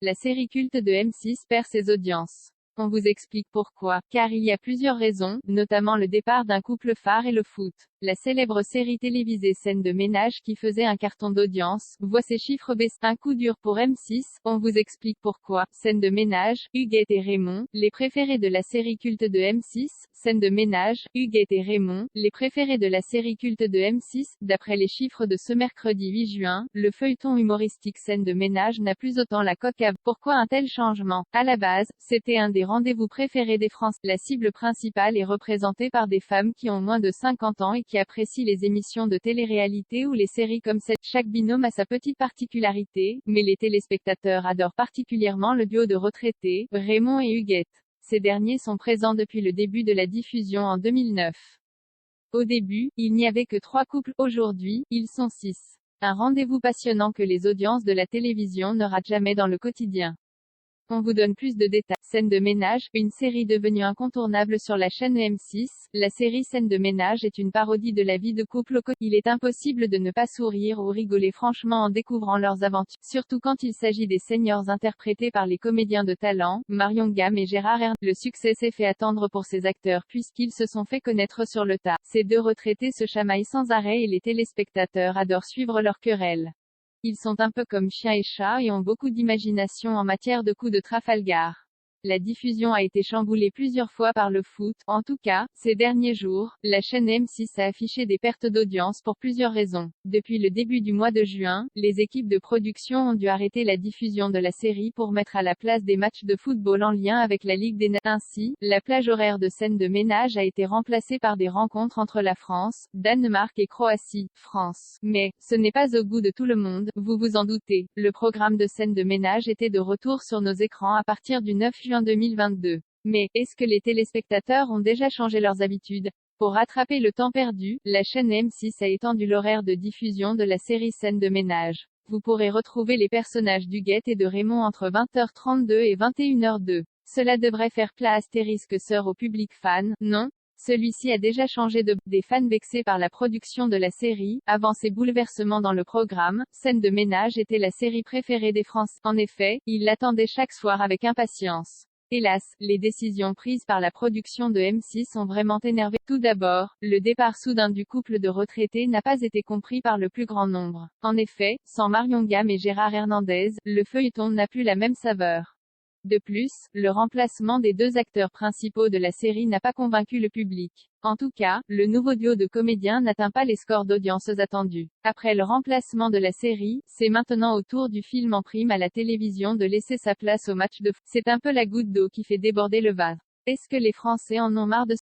La série culte de M6 perd ses audiences. On vous explique pourquoi. Car il y a plusieurs raisons, notamment le départ d'un couple phare et le foot. La célèbre série télévisée Scène de ménage qui faisait un carton d'audience, voit ses chiffres baisser. Un coup dur pour M6, on vous explique pourquoi. Scène de ménage, Huguette et Raymond, les préférés de la série culte de M6. Scène de ménage, Huguette et Raymond, les préférés de la série culte de M6. D'après les chiffres de ce mercredi 8 juin, le feuilleton humoristique Scène de ménage n'a plus autant la cote qu'avant. Pourquoi un tel changement? À la base, c'était un des rendez-vous préférés des Français. La cible principale est représentée par des femmes qui ont moins de 50 ans et qui apprécient les émissions de télé-réalité ou les séries comme cette. Chaque binôme a sa petite particularité, mais les téléspectateurs adorent particulièrement le duo de retraités, Raymond et Huguette. Ces derniers sont présents depuis le début de la diffusion en 2009. Au début, il n'y avait que 3 couples. Aujourd'hui, ils sont 6. Un rendez-vous passionnant que les audiences de la télévision ne ratent jamais dans le quotidien. On vous donne plus de détails. Scène de ménage, une série devenue incontournable sur la chaîne M6. La série Scène de ménage est une parodie de la vie de couple au quotidien. Il est impossible de ne pas sourire ou rigoler franchement en découvrant leurs aventures, surtout quand il s'agit des seniors interprétés par les comédiens de talent, Marion Gamme et Gérard Hernandez. Le succès s'est fait attendre pour ces acteurs puisqu'ils se sont fait connaître sur le tas. Ces deux retraités se chamaillent sans arrêt et les téléspectateurs adorent suivre leur querelle. Ils sont un peu comme chien et chat et ont beaucoup d'imagination en matière de coups de Trafalgar. La diffusion a été chamboulée plusieurs fois par le foot. En tout cas, ces derniers jours, la chaîne M6 a affiché des pertes d'audience pour plusieurs raisons. Depuis le début du mois de juin, les équipes de production ont dû arrêter la diffusion de la série pour mettre à la place des matchs de football en lien avec la Ligue des Nations. Ainsi, la plage horaire de Scène de ménage a été remplacée par des rencontres entre la France, Danemark et Croatie. France. Mais, ce n'est pas au goût de tout le monde, vous vous en doutez. Le programme de Scène de ménage était de retour sur nos écrans à partir du 9 juin 2022. Mais, est-ce que les téléspectateurs ont déjà changé leurs habitudes? Pour rattraper le temps perdu, la chaîne M6 a étendu l'horaire de diffusion de la série Scène de ménage. Vous pourrez retrouver les personnages d'Huguette et de Raymond entre 20h32 et 21h02. Cela devrait faire plat astérisque sœur au public fan, non? Celui-ci a déjà changé de des fans vexés par la production de la série. Avant ces bouleversements dans le programme, Scène de ménage était la série préférée des Français. En effet, ils l'attendaient chaque soir avec impatience. Hélas, les décisions prises par la production de M6 ont vraiment énervé. Tout d'abord, le départ soudain du couple de retraités n'a pas été compris par le plus grand nombre. En effet, sans Marion Gamme et Gérard Hernandez, le feuilleton n'a plus la même saveur. De plus, le remplacement des deux acteurs principaux de la série n'a pas convaincu le public. En tout cas, le nouveau duo de comédiens n'atteint pas les scores d'audience attendus. Après le remplacement de la série, c'est maintenant au tour du film en prime à la télévision de laisser sa place au match de foot. C'est un peu la goutte d'eau qui fait déborder le vase. Est-ce que les Français en ont marre de